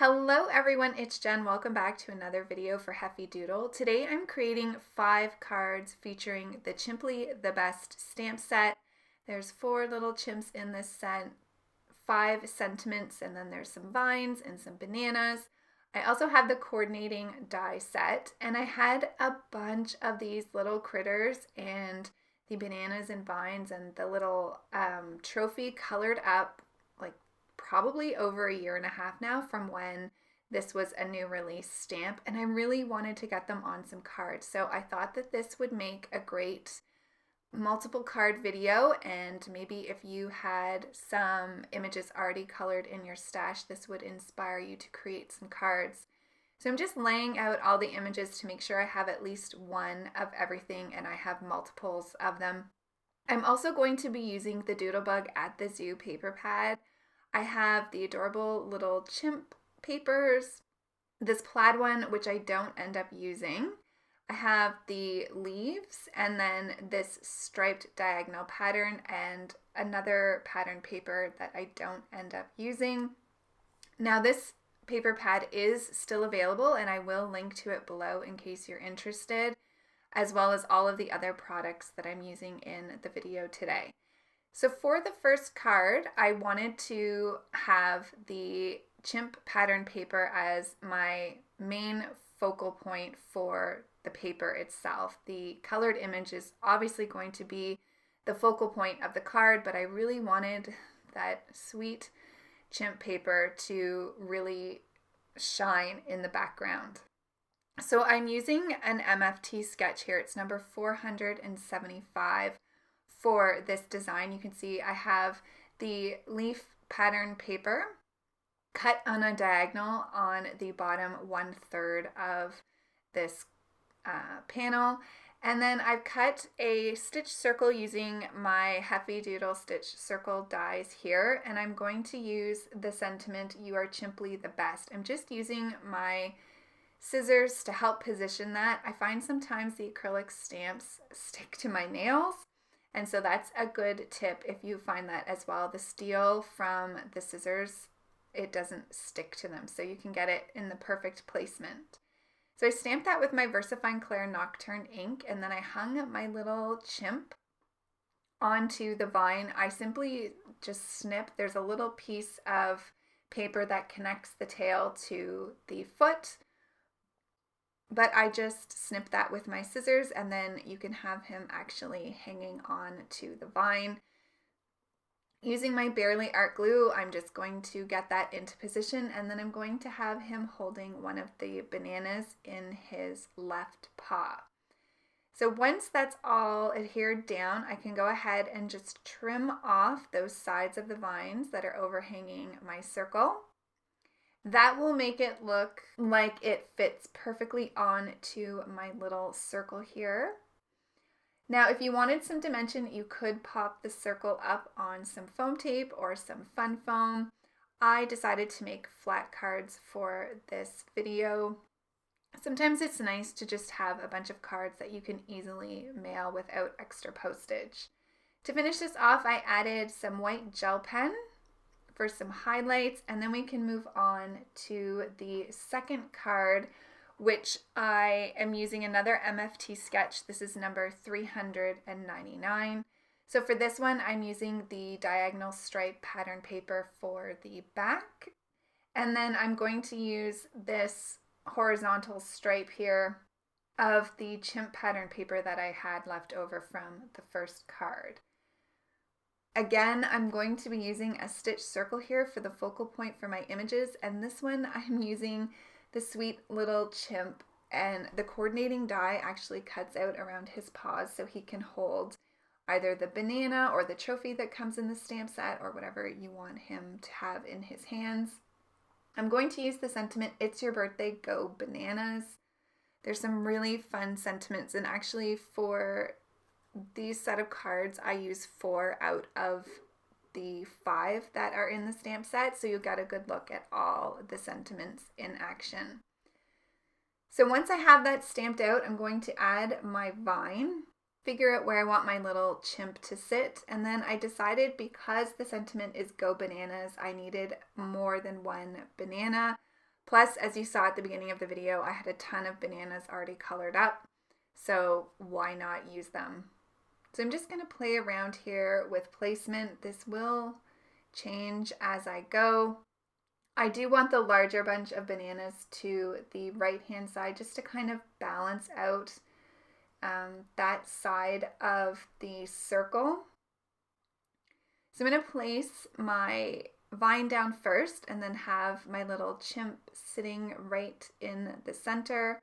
Hello everyone, it's Jen. Welcome back to another video for Heffy Doodle. Today I'm creating 5 cards featuring the Chimply The Best stamp set. There's 4 little chimps in this set, 5 sentiments, and then there's some vines and some bananas. I also have the coordinating die set, and I had a bunch of these little critters and the bananas and vines and the little trophy colored up like probably over a year and a half now from when this was a new release stamp, and I really wanted to get them on some cards. So I thought that this would make a great multiple card video, and maybe if you had some images already colored in your stash, this would inspire you to create some cards. So I'm just laying out all the images to make sure I have at least one of everything and I have multiples of them. I'm also going to be using the Doodlebug At the Zoo paper pad. I have the adorable little chimp papers, this plaid one, which I don't end up using. I have the leaves, and then this striped diagonal pattern and another pattern paper that I don't end up using. Now this paper pad is still available, and I will link to it below in case you're interested, as well as all of the other products that I'm using in the video today. So for the first card, I wanted to have the chimp pattern paper as my main focal point for the paper itself. The colored image is obviously going to be the focal point of the card, but I really wanted that sweet chimp paper to really shine in the background. So I'm using an MFT sketch here. It's number 475. For this design, you can see I have the leaf pattern paper cut on a diagonal on the bottom 1/3 of this panel, and then I've cut a stitch circle using my Heffy Doodle stitch circle dies here, and I'm going to use the sentiment, "You are Chimply the best." I'm just using my scissors to help position that. I find sometimes the acrylic stamps stick to my nails, and so that's a good tip if you find that as well. The steel from the scissors, it doesn't stick to them, so you can get it in the perfect placement. So I stamped that with my Versafine Clair Nocturne ink, and then I hung my little chimp onto the vine. I simply just snip. There's a little piece of paper that connects the tail to the foot, but I just snip that with my scissors, and then you can have him actually hanging on to the vine. Using my Barely Art glue, I'm just going to get that into position, and then I'm going to have him holding one of the bananas in his left paw. So once that's all adhered down, I can go ahead and just trim off those sides of the vines that are overhanging my circle. That will make it look like it fits perfectly onto my little circle here. Now, if you wanted some dimension, you could pop the circle up on some foam tape or some fun foam. I decided to make flat cards for this video. Sometimes it's nice to just have a bunch of cards that you can easily mail without extra postage. To finish this off, I added some white gel pen for some highlights, and then we can move on to the second card, which I am using another MFT sketch. This is number 399. So for this one, I'm using the diagonal stripe pattern paper for the back, and then I'm going to use this horizontal stripe here of the chimp pattern paper that I had left over from the first card. Again, I'm going to be using a stitch circle here for the focal point for my images, and this one I'm using the sweet little chimp, and the coordinating die actually cuts out around his paws so he can hold either the banana or the trophy that comes in the stamp set, or whatever you want him to have in his hands. I'm going to use the sentiment, "It's your birthday, go bananas." There's some really fun sentiments, and actually for these set of cards, I use 4 out of the 5 that are in the stamp set, so you got a good look at all the sentiments in action. So once I have that stamped out, I'm going to add my vine, figure out where I want my little chimp to sit, and then I decided because the sentiment is "Go bananas," I needed more than one banana. Plus, as you saw at the beginning of the video, I had a ton of bananas already colored up, so why not use them? So I'm just going to play around here with placement. This will change as I go. I do want the larger bunch of bananas to the right hand side just to kind of balance out that side of the circle. So I'm going to place my vine down first and then have my little chimp sitting right in the center.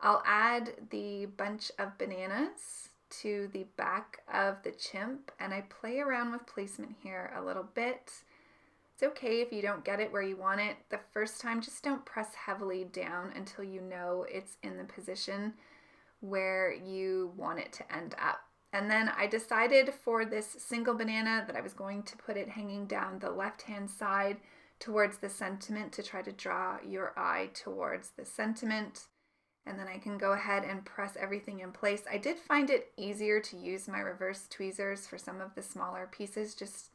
I'll add the bunch of bananas to the back of the chimp, and I play around with placement here a little bit. It's okay if you don't get it where you want it the first time. Just don't press heavily down until you know it's in the position where you want it to end up. And then I decided for this single banana that I was going to put it hanging down the left-hand side towards the sentiment to try to draw your eye towards the sentiment. And then I can go ahead and press everything in place. I did find it easier to use my reverse tweezers for some of the smaller pieces just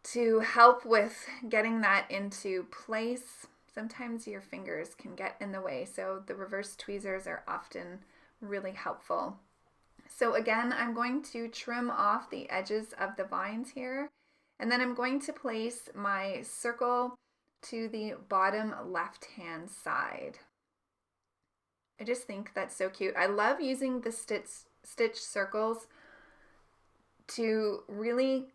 to help with getting that into place. Sometimes your fingers can get in the way, so the reverse tweezers are often really helpful. So again, I'm going to trim off the edges of the vines here, and then I'm going to place my circle to the bottom left-hand side. I just think that's so cute. I love using the stitch circles to really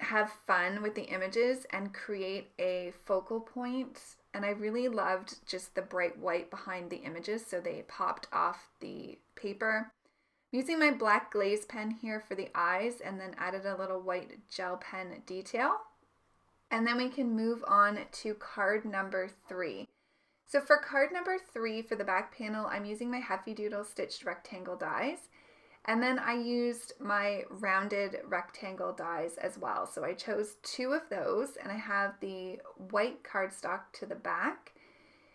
have fun with the images and create a focal point. And I really loved just the bright white behind the images, so they popped off the paper. I'm using my black glaze pen here for the eyes and then added a little white gel pen detail. And then we can move on to card number 3. So for card number 3, for the back panel, I'm using my Heffy Doodle stitched rectangle dies. And then I used my rounded rectangle dies as well. So I chose 2 of those, and I have the white cardstock to the back.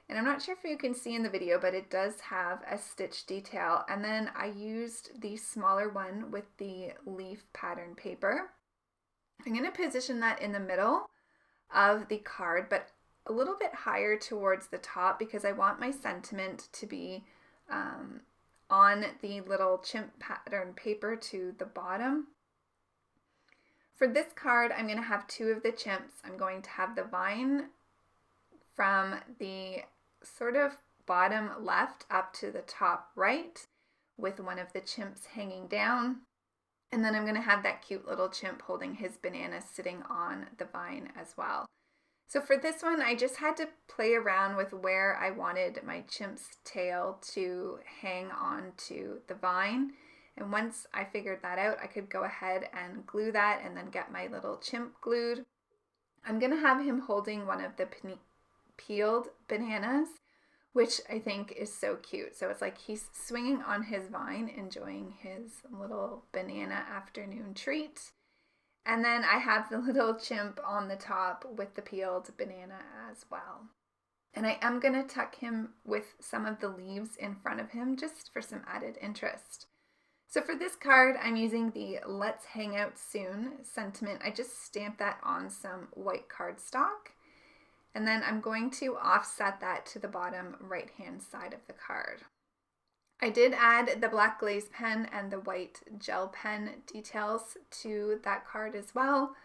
And I'm not sure if you can see in the video, but it does have a stitch detail. And then I used the smaller one with the leaf pattern paper. I'm going to position that in the middle of the card, but a little bit higher towards the top because I want my sentiment to be on the little chimp pattern paper to the bottom. For this card, I'm going to have 2 of the chimps. I'm going to have the vine from the sort of bottom left up to the top right with one of the chimps hanging down. And then I'm going to have that cute little chimp holding his banana sitting on the vine as well. So for this one, I just had to play around with where I wanted my chimp's tail to hang on to the vine. And once I figured that out, I could go ahead and glue that and then get my little chimp glued. I'm going to have him holding one of the peeled bananas, which I think is so cute. So it's like he's swinging on his vine, enjoying his little banana afternoon treat. And then I have the little chimp on the top with the peeled banana as well. And I am going to tuck him with some of the leaves in front of him just for some added interest. So for this card, I'm using the Let's Hang Out Soon sentiment. I just stamped that on some white cardstock. And then I'm going to offset that to the bottom right-hand side of the card. I did add the black glaze pen and the white gel pen details to that card as well,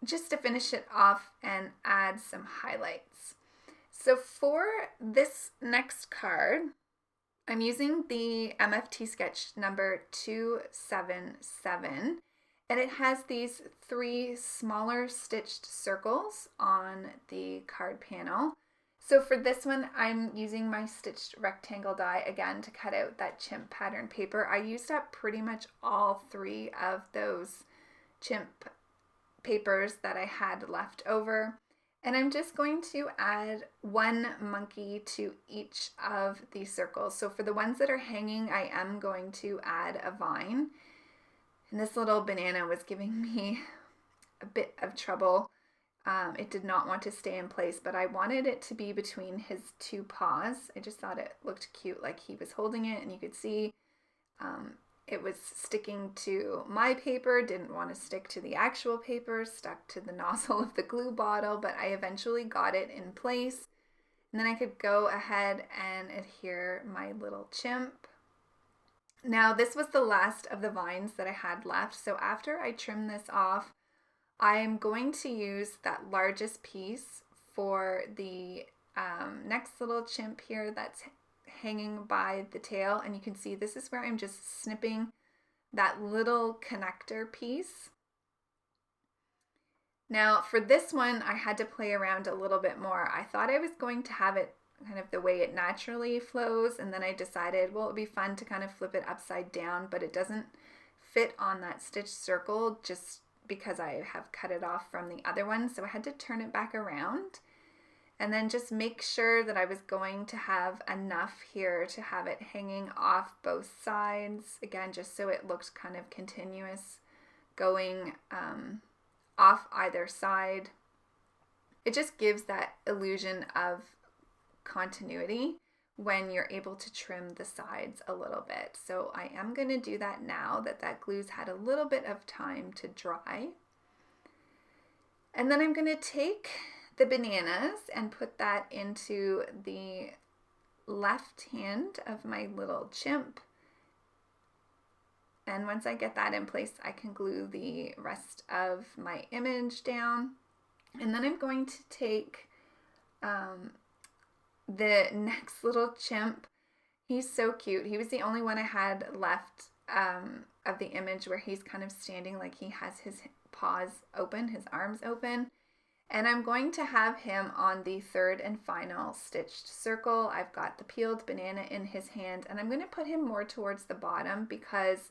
just to finish it off and add some highlights. So for this next card, I'm using the MFT sketch number 277, and it has these 3 smaller stitched circles on the card panel. So for this one, I'm using my stitched rectangle die again to cut out that chimp pattern paper. I used up pretty much all 3 of those chimp papers that I had left over. And I'm just going to add 1 monkey to each of these circles. So for the ones that are hanging, I am going to add a vine. And this little banana was giving me a bit of trouble. It did not want to stay in place, but I wanted it to be between his 2 paws. I just thought it looked cute, like he was holding it, and you could see it was sticking to my paper, didn't want to stick to the actual paper, stuck to the nozzle of the glue bottle, but I eventually got it in place. And then I could go ahead and adhere my little chimp. Now this was the last of the vines that I had left, so after I trim this off, I'm going to use that largest piece for the next little chimp here that's hanging by the tail, and you can see this is where I'm just snipping that little connector piece. Now for this one, I had to play around a little bit more. I thought I was going to have it kind of the way it naturally flows, and then I decided, well, it would be fun to kind of flip it upside down, but it doesn't fit on that stitch circle just because I have cut it off from the other one. So I had to turn it back around and then just make sure that I was going to have enough here to have it hanging off both sides. Again, just so it looked kind of continuous going off either side. It just gives that illusion of continuity when you're able to trim the sides a little bit. So I am going to do that now that that glue's had a little bit of time to dry. And then I'm going to take the bananas and put that into the left hand of my little chimp. And once I get that in place, I can glue the rest of my image down. And then I'm going to take the next little chimp. He's so cute. He was the only one I had left of the image where he's kind of standing like he has his paws open, his arms open. And I'm going to have him on the third and final stitched circle. I've got the peeled banana in his hand, and I'm going to put him more towards the bottom because,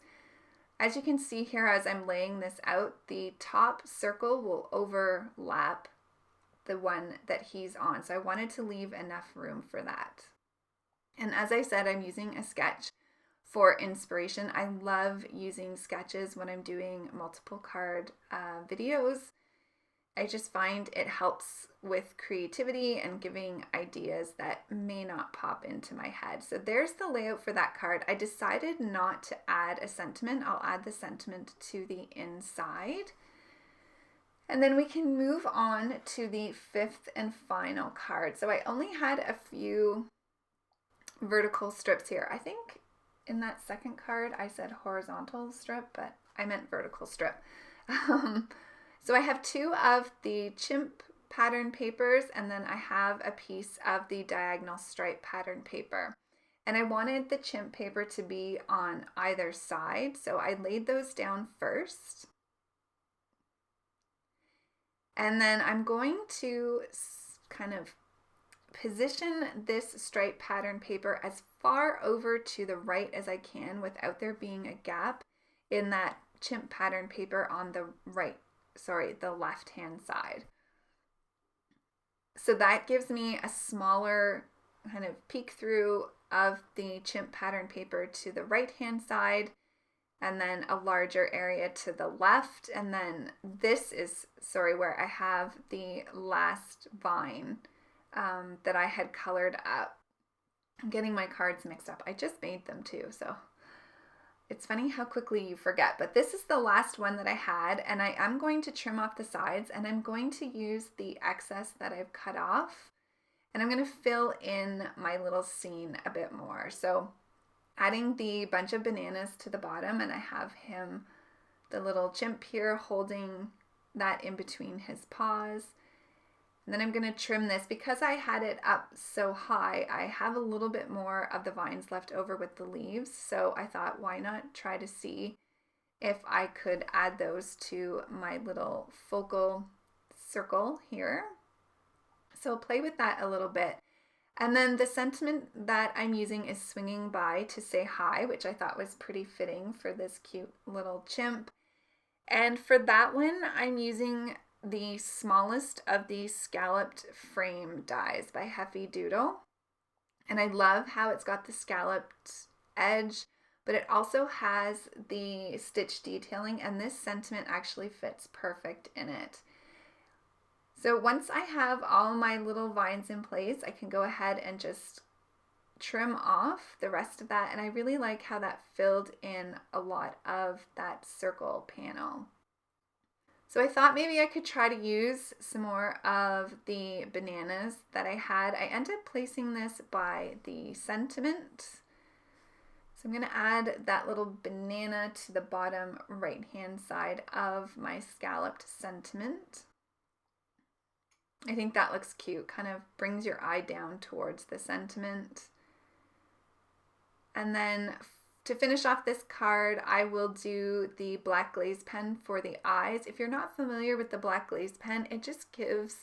as you can see here as I'm laying this out, the top circle will overlap the one that he's on. So I wanted to leave enough room for that. And as I said, I'm using a sketch for inspiration. I love using sketches when I'm doing multiple card videos. I just find it helps with creativity and giving ideas that may not pop into my head. So there's the layout for that card. I decided not to add a sentiment. I'll add the sentiment to the inside. And then we can move on to the fifth and final card. So I only had a few vertical strips here. I think in that second card I said horizontal strip, but I meant vertical strip. So I have two of the chimp pattern papers, and then I have a piece of the diagonal stripe pattern paper. And I wanted the chimp paper to be on either side, so I laid those down first. And then I'm going to kind of position this stripe pattern paper as far over to the right as I can without there being a gap in that chimp pattern paper on the the left hand side. So that gives me a smaller kind of peek through of the chimp pattern paper to the right hand side, and then a larger area to the left. And then this is, where I have the last vine that I had colored up. I'm getting my cards mixed up. I just made them too, so it's funny how quickly you forget. But this is the last one that I had, and I am going to trim off the sides, and I'm going to use the excess that I've cut off, and I'm going to fill in my little scene a bit more. So adding the bunch of bananas to the bottom, and I have him, the little chimp here, holding that in between his paws. And then I'm going to trim this. Because I had it up so high, I have a little bit more of the vines left over with the leaves. So I thought, why not try to see if I could add those to my little focal circle here. So play with that a little bit. And then the sentiment that I'm using is swinging by to say hi, which I thought was pretty fitting for this cute little chimp. And for that one, I'm using the smallest of the scalloped frame dies by Heffy Doodle. And I love how it's got the scalloped edge, but it also has the stitch detailing, and this sentiment actually fits perfect in it. So once I have all my little vines in place, I can go ahead and just trim off the rest of that, and I really like how that filled in a lot of that circle panel. So I thought maybe I could try to use some more of the bananas that I had. I ended up placing this by the sentiment. So I'm going to add that little banana to the bottom right hand side of my scalloped sentiment. I think that looks cute, kind of brings your eye down towards the sentiment. And then to finish off this card, I will do the black glaze pen for the eyes. If you're not familiar with the black glaze pen, it just gives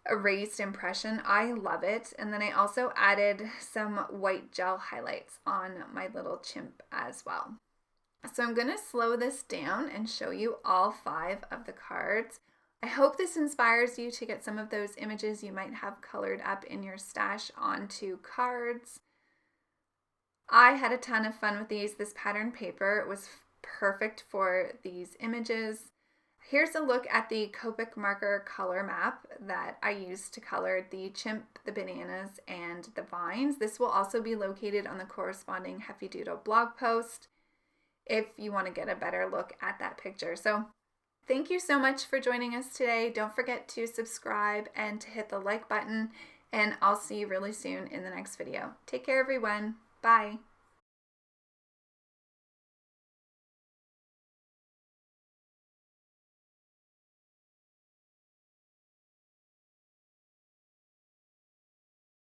a raised impression. I love it. And then I also added some white gel highlights on my little chimp as well. So I'm going to slow this down and show you all 5 of the cards. I hope this inspires you to get some of those images you might have colored up in your stash onto cards. I had a ton of fun with these. This pattern paper was perfect for these images. Here's a look at the Copic marker color map that I used to color the chimp, the bananas, and the vines. This will also be located on the corresponding Heffy Doodle blog post if you want to get a better look at that picture. So thank you so much for joining us today. Don't forget to subscribe and to hit the like button, and I'll see you really soon in the next video. Take care, everyone. Bye.